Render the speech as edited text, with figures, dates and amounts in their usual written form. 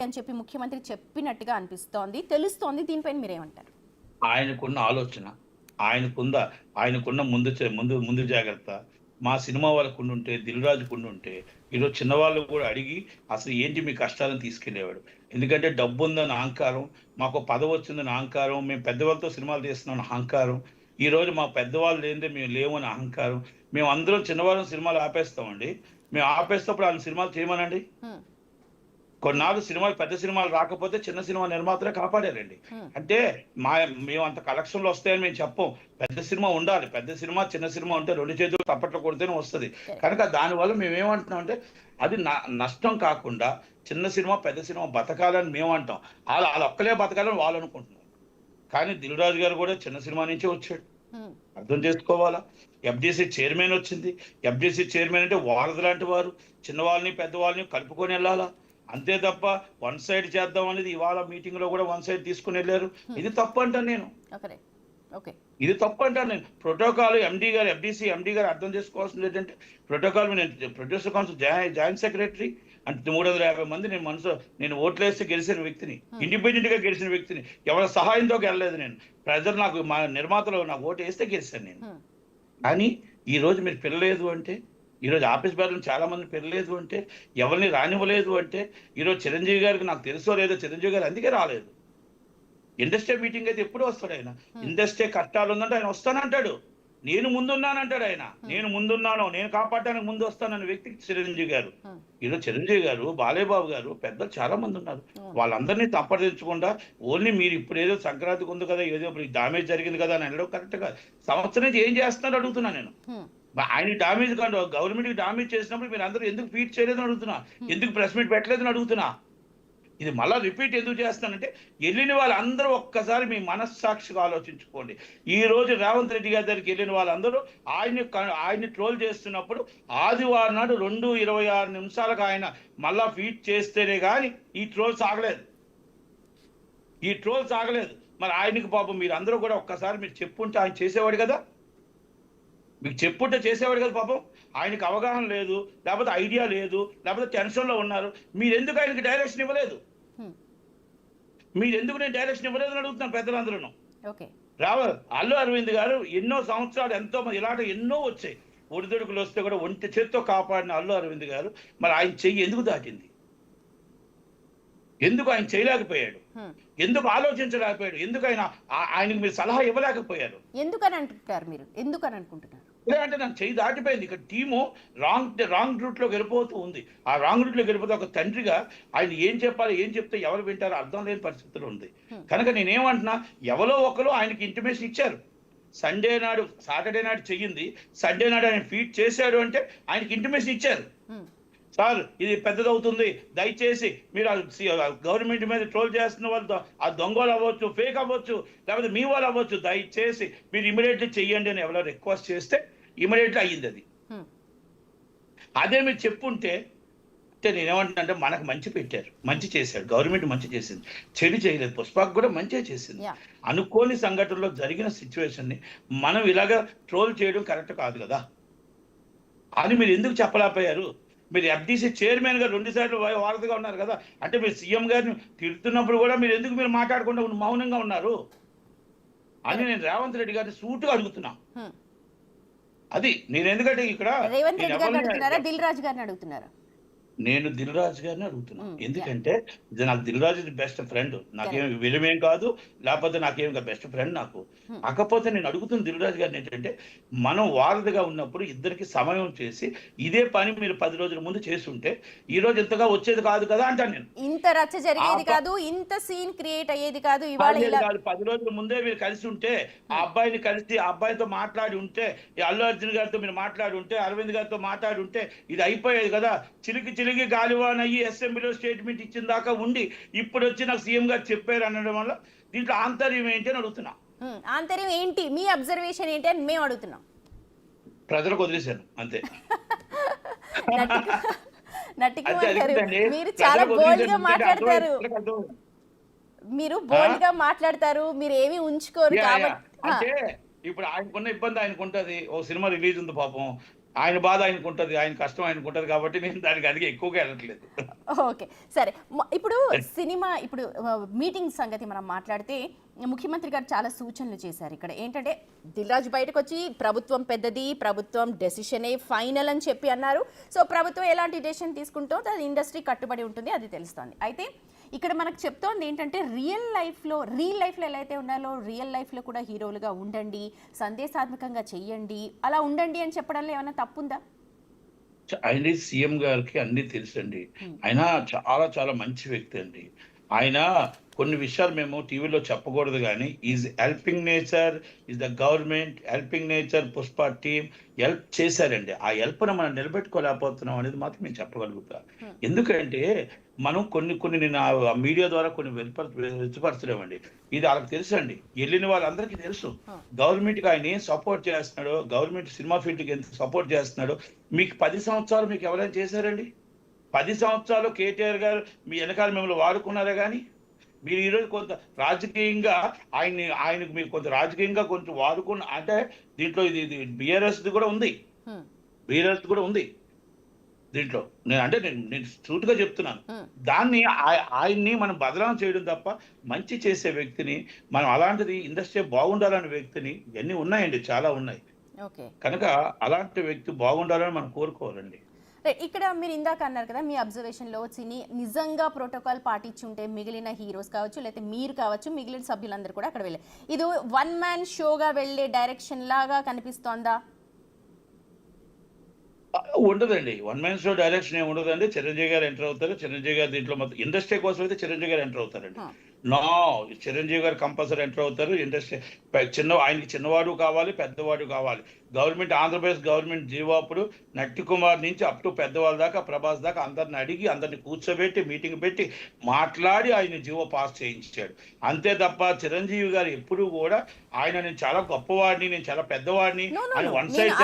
అని చెప్పి ముఖ్యమంత్రి చెప్పినట్టుగా అనిపిస్తోంది, తెలుస్తోంది. దీనిపైన మీరేమంటారు? ఆయనకున్న ఆలోచన, ఆయనకుందా ఆయనకున్న ముందు జాగ్రత్త, మా సినిమా వాళ్ళకుండుంటే, దిల్ రాజుకుండుంటే, ఈరోజు చిన్నవాళ్ళు కూడా అడిగి అసలు ఏంటి మీ కష్టాలను తీసుకెళ్ళేవాడు. ఎందుకంటే డబ్బుందని అహంకారం, మాకు పదవొచ్చిందని అహంకారం, మేము పెద్దవాళ్ళతో సినిమాలు తీస్తున్నామని అహంకారం, ఈరోజు మా పెద్దవాళ్ళు లేనిదే మేము లేవని అహంకారం. మేమందరం చిన్నవాళ్ళం సినిమాలు ఆపేస్తామండి. మేము ఆపేస్తప్పుడు ఆయన సినిమాలు చేయమనండి. కొన్నాళ్ళు సినిమాలు పెద్ద సినిమాలు రాకపోతే చిన్న సినిమా నిర్మాతలే కాపాడారండి. అంటే మేము అంత కలెక్షన్లు వస్తాయని మేము చెప్పం. పెద్ద సినిమా ఉండాలి. పెద్ద సినిమా చిన్న సినిమా ఉంటే 2 చేతులు తప్పట్లు కొడితేనే వస్తుంది. కనుక దానివల్ల మేము ఏమంటున్నాం అంటే అది నష్టం కాకుండా చిన్న సినిమా పెద్ద సినిమా బతకాలని మేము అంటాం. వాళ్ళు ఒక్కలే బతకాలని వాళ్ళు అనుకుంటున్నారు. కానీ దిల్ రాజు గారు కూడా చిన్న సినిమా నుంచే వచ్చాడు. అర్థం చేసుకోవాలా. ఎఫ్డిసి చైర్మన్ వచ్చింది. ఎఫ్డిసి చైర్మన్ అంటే వారధి లాంటి వారు, చిన్నవాళ్ళని పెద్దవాళ్ళని కలుపుకొని వెళ్ళాలా. అంతే తప్ప వన్ సైడ్ చేద్దాం అనేది ఇవాళ మీటింగ్ లో కూడా వన్ సైడ్ తీసుకుని వెళ్ళారు. ఇది తప్పు అంటాను నేను. ఇది తప్పు అంటాను నేను. ప్రోటోకాల్ ఎండి గారు, ఎఫ్డిసి ఎండి గారు అర్థం చేసుకోవాల్సింది ఏంటంటే ప్రోటోకాల్ నేను ప్రొడ్యూసర్ కౌన్సిల్ జాయింట్ సెక్రటరీ అంటే 350 మంది నేను ఓట్లేస్తే గెలిచిన వ్యక్తిని, ఇండిపెండెంట్ గా గెలిచిన వ్యక్తిని, ఎవరి సహాయంతో వెళ్ళలేదు నేను. ప్రజలు నాకు మా నిర్మాతలు నాకు ఓటు వేస్తే గెలిచాను నేను. కానీ ఈ రోజు మీరు పిల్లలేదు అంటే, ఈరోజు ఆఫీస్ బ్యాలెన్స్ చాలా మంది పెరగలేదు అంటే, ఎవరిని రానివ్వలేదు అంటే, ఈరోజు చిరంజీవి గారికి నాకు తెలుసో లేదో చిరంజీవి గారు అందుకే రాలేదు. ఇండస్ట్రీ మీటింగ్ అయితే ఎప్పుడు వస్తాడు ఆయన. ఇండస్ట్రీ కష్టాలు ఉందంటే ఆయన వస్తానంటాడు. నేను ముందున్నానంటాడు ఆయన. నేను ముందున్నాను, నేను కాపాడటానికి ముందు వస్తానన్న వ్యక్తి చిరంజీవి గారు. ఈరోజు చిరంజీవి గారు, బాలయ్య బాబు గారు పెద్దలు చాలా మంది ఉన్నారు. వాళ్ళందరినీ తప్పదించకుండా ఓన్లీ మీరు ఇప్పుడు ఏదో సంక్రాంతికి ఉంది కదా, ఏదో డామేజ్ జరిగింది కదా అని అనడం కరెక్ట్ కాదు. సంవత్సరం నుంచి ఏం చేస్తున్నారు అడుగుతున్నా నేను. ఆయన డామేజ్ కాదు, గవర్నమెంట్ కి డామేజ్ చేసినప్పుడు మీరు అందరూ ఎందుకు ఫీట్ చేయలేదని అడుగుతున్నా, ఎందుకు ప్రెస్ మీట్ పెట్టలేదని అడుగుతున్నా. ఇది మళ్ళా రిపీట్ ఎందుకు చేస్తానంటే వెళ్ళిన వాళ్ళందరూ ఒక్కసారి మీ మనస్సాక్షిగా ఆలోచించుకోండి. ఈ రోజు రేవంత్ రెడ్డి గారి దగ్గరికి వెళ్ళిన వాళ్ళందరూ ఆయన్ని ట్రోల్ చేస్తున్నప్పుడు ఆదివారం నాడు 2:26 నిమిషాలకు ఆయన మళ్ళా ఫీట్ చేస్తేనే కానీ ఈ ట్రోల్ సాగలేదు. మరి ఆయనకి పాపం మీరు అందరూ కూడా ఒక్కసారి మీరు చెప్పుంటే ఆయన చేసేవాడు కదా. మీకు చెప్పుంటే చేసేవాడు కదా. పాపం ఆయనకు అవగాహన లేదు, లేకపోతే ఐడియా లేదు, లేకపోతే టెన్షన్లో ఉన్నారు. మీరు ఎందుకు ఆయనకి డైరెక్షన్ ఇవ్వలేదు? నేను డైరెక్షన్ ఇవ్వలేదు అని అడుగుతున్నాను పెద్దలందరూ. అల్లు అరవింద్ గారు ఎన్నో సంవత్సరాలు ఎంతో మంది ఇలాంటి ఎన్నో వచ్చాయి. ఒడిదుడుకులు వస్తే కూడా ఒంటి చేత్తో కాపాడిన అల్లు అరవింద్ గారు మరి ఆయన చెయ్యి ఎందుకు దాటింది? ఎందుకు ఆయన చేయలేకపోయాడు? ఎందుకు ఆలోచించలేకపోయాడు? ఎందుకు ఆయనకు మీరు సలహా ఇవ్వలేకపోయారు? ఎందుకని అంటుంటారు మీరు? ఎందుకని అనుకుంటున్నారు? అంటే నాకు చెయ్యి దాటిపోయింది. ఇక్కడ టీము రాంగ్ రూట్ లోకి వెళ్ళిపోతూ ఉంది. ఆ రాంగ్ రూట్ లోకి వెళ్ళిపోతే ఒక తండ్రిగా ఆయన ఏం చెప్పాలి, ఏం చెప్తే ఎవరు వింటారో అర్థం లేని పరిస్థితులు ఉంది. కనుక నేనేమంటున్నా, ఎవరో ఒకరు ఆయనకి ఇంటిమేషన్ ఇచ్చారు. సాటర్డే నాడు చెయ్యింది, సండే నాడు ఆయన ఫీట్ చేశాడు అంటే ఆయనకి ఇంటిమేషన్ ఇచ్చారు. సార్ ఇది పెద్దదవుతుంది, దయచేసి మీరు గవర్నమెంట్ మీద ట్రోల్ చేస్తున్న వాళ్ళు ఆ దొంగలు అవ్వచ్చు, ఫేక్ అవ్వచ్చు, లేకపోతే మీ వాళ్ళు అవ్వచ్చు, దయచేసి మీరు ఇమీడియట్లీ చెయ్యండి అని ఎవరో రిక్వెస్ట్ చేస్తే ఇమీడియట్లీ అయ్యింది అది. అదే మీరు చెప్పుంటే అంటే నేనేమంటున్నా అంటే మనకు మంచి పెట్టారు, మంచి చేశాడు, గవర్నమెంట్ మంచి చేసింది, చెడు చేయలేదు. పుష్పకు కూడా మంచిగా చేసింది. అనుకోని సంఘటనలో జరిగిన సిచ్యువేషన్ని మనం ఇలాగా ట్రోల్ చేయడం కరెక్ట్ కాదు కదా అని మీరు ఎందుకు చెప్పలేకపోయారు? మీరు ఎఫ్డిసి చైర్మన్ గా 2 సార్లు వారధిగా ఉన్నారు కదా. అంటే మీరు సీఎం గారిని తిడుతున్నప్పుడు కూడా మీరు ఎందుకు మాట్లాడకుండా మౌనంగా ఉన్నారు అని నేను రేవంత్ రెడ్డి గారిని సూటుగా అడుగుతున్నా. అది నేను ఎందుకంటే ఇక్కడ దిల్ రాజు గారిని అడుగుతున్నారా? నేను దిల్ రాజు గారిని అడుగుతున్నా. ఎందుకంటే నాకు దిల్ రాజు బెస్ట్ ఫ్రెండ్. నాకేం విలువేం కాదు, లేకపోతే నాకేం బెస్ట్ ఫ్రెండ్ నాకు. కాకపోతే నేను అడుగుతున్న దిల్ రాజు గారిని ఏంటంటే, మనం వారధిగా ఉన్నప్పుడు ఇద్దరికి సమయం చేసి ఇదే పని మీరు 10 రోజుల ముందు చేస్తుంటే ఈ రోజు ఇంతగా వచ్చేది కాదు కదా అంటాను నేను. ఇంత రచ్చ జరిగేది కాదు, ఇంత సీన్ క్రియేట్ అయ్యేది కాదు. 10 రోజుల ముందే మీరు కలిసి ఉంటే, ఆ అబ్బాయిని కలిసి ఆ అబ్బాయితో మాట్లాడి ఉంటే, అల్లు అర్జున్ గారితో మీరు మాట్లాడి ఉంటే, అరవింద్ గారితో మాట్లాడి ఉంటే ఇది అయిపోయేది కదా. చిలికి గాలివాన్ అయ్యి అసెంబ్లీలో స్టేట్మెంట్ ఇచ్చిన దాకా ఉండి ఇప్పుడు వచ్చి నాకు సీఎం గారు చెప్పారు అనడం వల్ల దీంట్లో ఆంతర్యం ఏంటి అని అడుగుతున్నా. ఆంతర్యం ఏంటి, మీ అబ్జర్వేషన్ ఏంటి అని మేము అడుగుతున్నాం. ప్రజలకు వదిలేశాను అంతే. మీరు చాలా బోల్డ్ గా మాట్లాడతారు, మీరు ఏమి ఉంచుకోరు కాబట్టి. అంటే ఇప్పుడు ఆయనకున్న ఇబ్బంది ఆయనకు ఉంటది. ఓ సినిమా రిలీజ్ ఉంది పాపం, ఆయన బాధ ఆయనకు ఉంటుంది, ఆయన కష్టం ఆయనకు ఉంటుంది కాబట్టి నేను దానికి అడిగి ఎక్కువగా వెళ్ళట్లేదు. ఓకే. సరే. ఇప్పుడు సినిమా ఇప్పుడు మీటింగ్ సంగతి మనం మాట్లాడితే ముఖ్యమంత్రి గారు చాలా సూచనలు చేశారు ఇక్కడ. ఏంటంటే దిల్ రాజు బయటకొచ్చి ప్రభుత్వం పెద్దది, ప్రభుత్వం డెసిషనే ఫైనల్ అని చెప్పి అన్నారు. సో ప్రభుత్వం ఎలాంటి డెసిషన్ తీసుకుంటో అది ఇండస్ట్రీ కట్టుబడి ఉంటుంది, అది తెలుస్తోంది. అయితే ఇక్కడ మనకు చెప్తోంది ఏంటంటే రియల్ లైఫ్లో ఎలా అయితే ఉన్నారో రియల్ లైఫ్లో కూడా హీరోలుగా ఉండండి, సందేశాత్మకంగా చెయ్యండి, అలా ఉండండి అని చెప్పడంలో ఏమైనా తప్పుందా? ఆయన సీఎం గారికి అన్ని తెలుసండి. ఆయన చాలా చాలా మంచి వ్యక్తి అండి. ఆయన కొన్ని విషయాలు మేము టీవీలో చెప్పకూడదు కానీ is helping nature, is the government helping nature, Pushpa team help చేశారండి. ఆ హెల్ప్ను మనం నిలబెట్టుకోలేకపోతున్నాం అనేది మాత్రం మేము చెప్పగలుగుతా. ఎందుకంటే మనం కొన్ని నేను ఆ మీడియా ద్వారా కొన్ని వెలుపరచలేమండి. ఇది వాళ్ళకి తెలుసు అండి, వెళ్ళిన వాళ్ళందరికీ తెలుసు గవర్నమెంట్కి ఆయన ఏం సపోర్ట్ చేస్తున్నాడో, గవర్నమెంట్ సినిమా ఫీల్డ్కి ఎంత సపోర్ట్ చేస్తున్నాడో. మీకు 10 సంవత్సరాలు మీకు ఎవరైనా చేశారండి? 10 సంవత్సరాలు కేటీఆర్ గారు మీ వెనకాల మిమ్మల్ని వాడుకున్నారా? కానీ మీరు ఈరోజు కొంత రాజకీయంగా ఆయనకు మీరు కొంత రాజకీయంగా కొంచెం వాడుకున్న అంటే దీంట్లో ఇది బీఆర్ఎస్ కూడా ఉంది, బీఆర్ఎస్ కూడా ఉంది దీంట్లో. నేను సూటిగా చెప్తున్నాను. దాన్ని ఆయన్ని మనం బదలాం చేయడం తప్ప మంచి చేసే వ్యక్తిని మనం అలాంటిది ఇండస్ట్రీ బాగుండాలనే వ్యక్తిని ఇవన్నీ ఉన్నాయండి, చాలా ఉన్నాయి. కనుక అలాంటి వ్యక్తి బాగుండాలని మనం కోరుకోవాలండి. ఇక్కడ మీరు ఇందాక అన్నారు కదా, మీ అబ్జర్వేషన్లో సినీ నిజంగా ప్రోటోకాల్ పాటించుంటే మిగిలిన హీరోస్ కావచ్చు, లేకపోతే మీరు కావచ్చు, మిగిలిన సభ్యులందరూ కూడా అక్కడ వెళ్ళే ఇది వన్ మ్యాన్ షోగా వెళ్ళే డైరెక్షన్ లాగా కనిపిస్తోందా? ఉండదండి, వన్ మ్యాన్ షో డైరెక్షన్ ఏమి ఉండదండి. చిరంజీవి గారు ఎంటర్ అవుతారు. చిరంజీవి గారు దీంట్లో మొత్తం ఇండస్ట్రీ కోసం అయితే చిరంజీవి గారు ఎంటర్ అవుతారండి. చిరంజీవి గారు కంపల్సరీ ఎంటర్ అవుతారు. ఇండస్ట్రీ ఆయనకి చిన్నవాడు కావాలి, పెద్దవాడు కావాలి. గవర్నమెంట్ ఆంధ్రప్రదేశ్ గవర్నమెంట్ జీవాపుడు నట్టి కుమార్ నుంచి అప్ టు పెద్దవాళ్ళ దాకా, ప్రభాస్ దాకా అందరిని అడిగి అందరిని కూర్చోబెట్టి మీటింగ్ పెట్టి మాట్లాడి ఆయన జీవో పాస్ చేయించాడు. అంతే తప్ప చిరంజీవి గారు ఎప్పుడు కూడా ఆయన నేను చాలా గొప్పవాడిని, నేను చాలా పెద్దవాడిని అని వన్ సైడ్